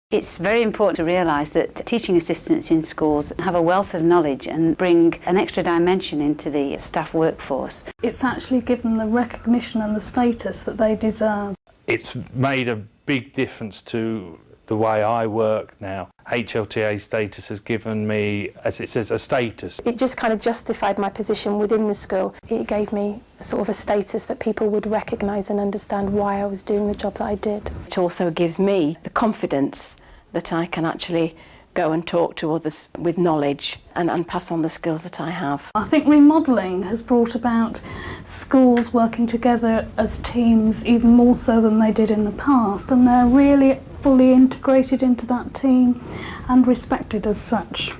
It's very important to realise that teaching assistants in schools have a wealth of knowledge and bring an extra dimension into the staff workforce. It's actually given the recognition and the status that they deserve. It's made a big difference to the way I work now. HLTA status has given me, as it says, a status. It just kind of justified my position within the school. It gave me sort of a status that people would recognise and understand why I was doing the job that I did. It also gives me the confidence that I can actually go and talk to others with knowledge and pass on the skills that I have. I think remodelling has brought about schools working together as teams even more so than they did in the past, and they're really fully integrated into that team and respected as such.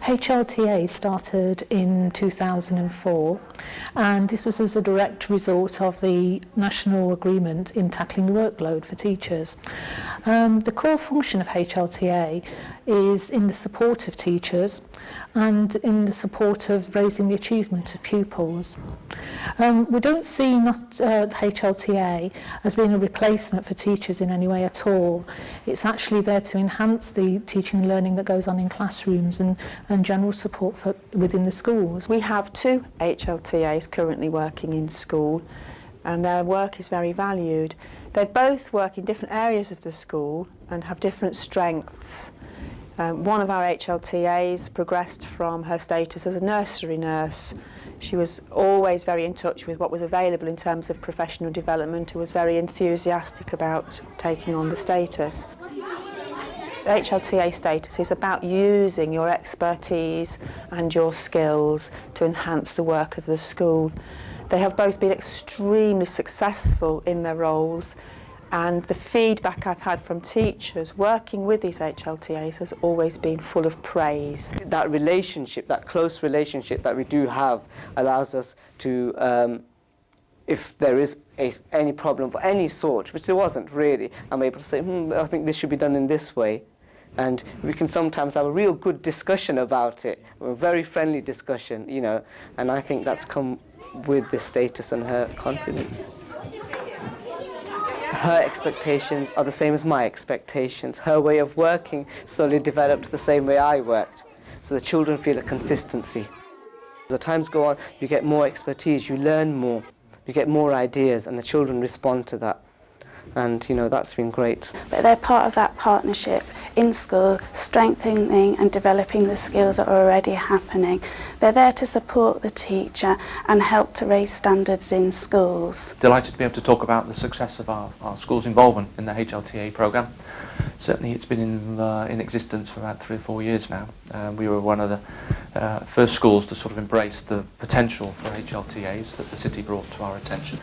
HLTA started in 2004, and this was as a direct result of the national agreement in tackling the workload for teachers. The core function of HLTA is in the support of teachers and in the support of raising the achievement of pupils. We don't see HLTA as being a replacement for teachers in any way at all. It's actually there to enhance the teaching and learning that goes on in classrooms and general support within the schools. We have 2 HLTAs currently working in school, and their work is very valued. They both work in different areas of the school and have different strengths. One of our HLTAs progressed from her status as a nursery nurse. She was always very in touch with what was available in terms of professional development, who was very enthusiastic about taking on the status. The HLTA status is about using your expertise and your skills to enhance the work of the school. They have both been extremely successful in their roles, and the feedback I've had from teachers working with these HLTAs has always been full of praise. That relationship, that close relationship that we do have, allows us to, if there is any problem of any sort, which there wasn't really, I'm able to say, I think this should be done in this way. And we can sometimes have a real good discussion about it, a very friendly discussion, you know, and I think that's come with this status and her confidence. Her expectations are the same as my expectations. Her way of working slowly developed the same way I worked. So the children feel a consistency. As the times go on, you get more expertise, you learn more, you get more ideas, and the children respond to that. And, you know, that's been great. But they're part of that partnership in school, strengthening and developing the skills that are already happening. They're there to support the teacher and help to raise standards in schools. Delighted to be able to talk about the success of our school's involvement in the HLTA programme. Certainly it's been in existence for about 3 or 4 years now. We were one of the first schools to sort of embrace the potential for HLTAs that the city brought to our attention.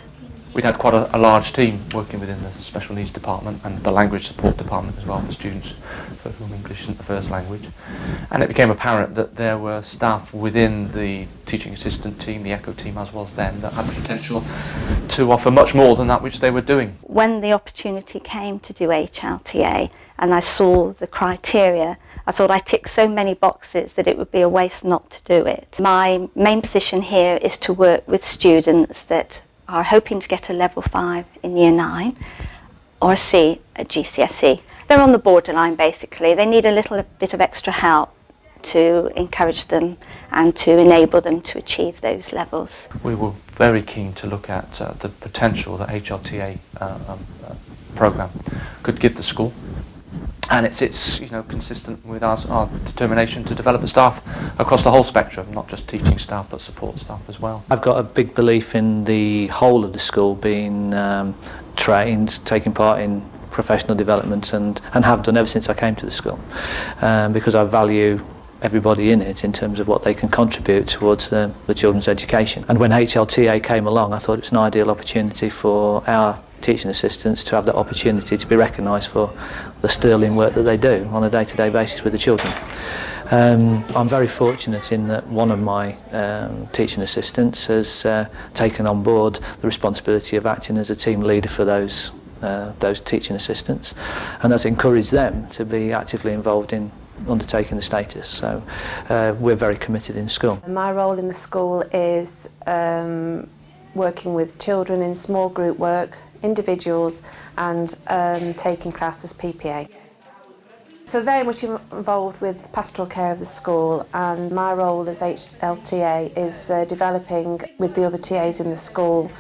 We'd had quite a large team working within the special needs department and the language support department as well for students for whom English isn't the first language. And it became apparent that there were staff within the teaching assistant team, the ECHO team as was then, that had the potential to offer much more than that which they were doing. When the opportunity came to do HLTA and I saw the criteria, I thought I ticked so many boxes that it would be a waste not to do it. My main position here is to work with students that are hoping to get a level 5 in year 9 or a C at GCSE. They're on the borderline basically. They need a little bit of extra help to encourage them and to enable them to achieve those levels. We were very keen to look at the potential that HLTA programme could give the school. And it's you know, consistent with our determination to develop the staff across the whole spectrum, not just teaching staff but support staff as well. I've got a big belief in the whole of the school being trained, taking part in professional development and have done ever since I came to the school, because I value everybody in it in terms of what they can contribute towards the children's education. And when HLTA came along, I thought it was an ideal opportunity for our teaching assistants to have that opportunity to be recognised for the sterling work that they do on a day-to-day basis with the children. I'm very fortunate in that one of my teaching assistants has taken on board the responsibility of acting as a team leader for those teaching assistants, and has encouraged them to be actively involved in undertaking the status. So we're very committed in school. My role in the school is working with children in small group work, individuals, and taking class as PPA. So very much involved with pastoral care of the school, and my role as HLTA is developing with the other TAs in the school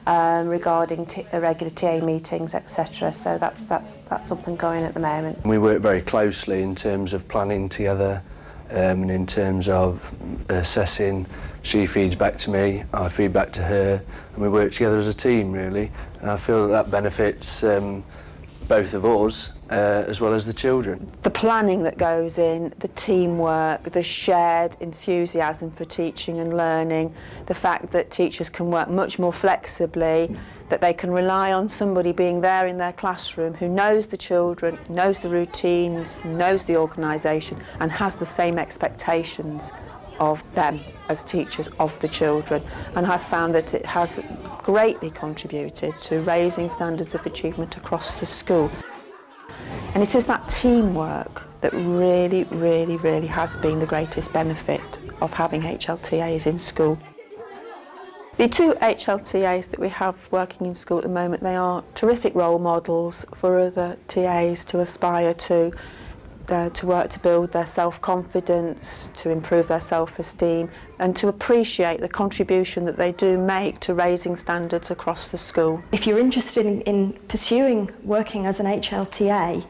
regarding regular TA meetings, etc. So that's up and going at the moment. We work very closely in terms of planning together, and in terms of assessing. She feeds back to me, I feed back to her, and we work together as a team really. And I feel that benefits both of us as well as the children. The planning that goes in, the teamwork, the shared enthusiasm for teaching and learning, the fact that teachers can work much more flexibly, that they can rely on somebody being there in their classroom who knows the children, knows the routines, knows the organisation and has the same expectations of them as teachers of the children. And I've found that it has greatly contributed to raising standards of achievement across the school. And it is that teamwork that really has been the greatest benefit of having HLTAs in school. The two HLTAs that we have working in school at the moment, they are terrific role models for other TAs to aspire to work to build their self-confidence, to improve their self-esteem and to appreciate the contribution that they do make to raising standards across the school. If you're interested in pursuing working as an HLTA,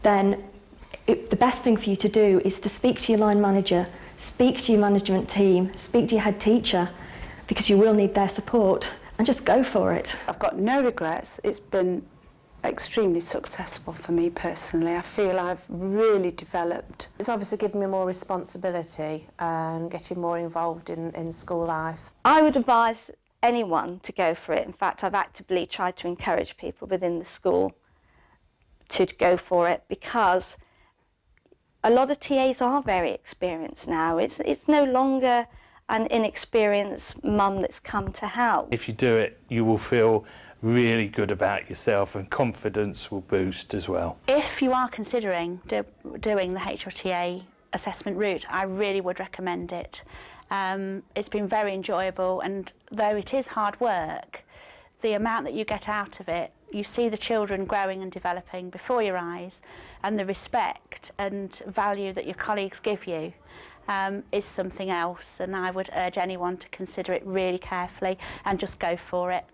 then the best thing for you to do is to speak to your line manager, speak to your management team, speak to your head teacher, because you will need their support, and just go for it. I've got no regrets. It's been extremely successful for me personally. I feel I've really developed. It's obviously given me more responsibility and getting more involved in school life. I would advise anyone to go for it. In fact, I've actively tried to encourage people within the school to go for it, because a lot of TAs are very experienced now. It's no longer an inexperienced mum that's come to help. If you do it, you will feel really good about yourself and confidence will boost as well. If you are considering doing the HLTA assessment route, I really would recommend it. It's been very enjoyable, and though it is hard work, the amount that you get out of it, you see the children growing and developing before your eyes, and the respect and value that your colleagues give you is something else, and I would urge anyone to consider it really carefully and just go for it.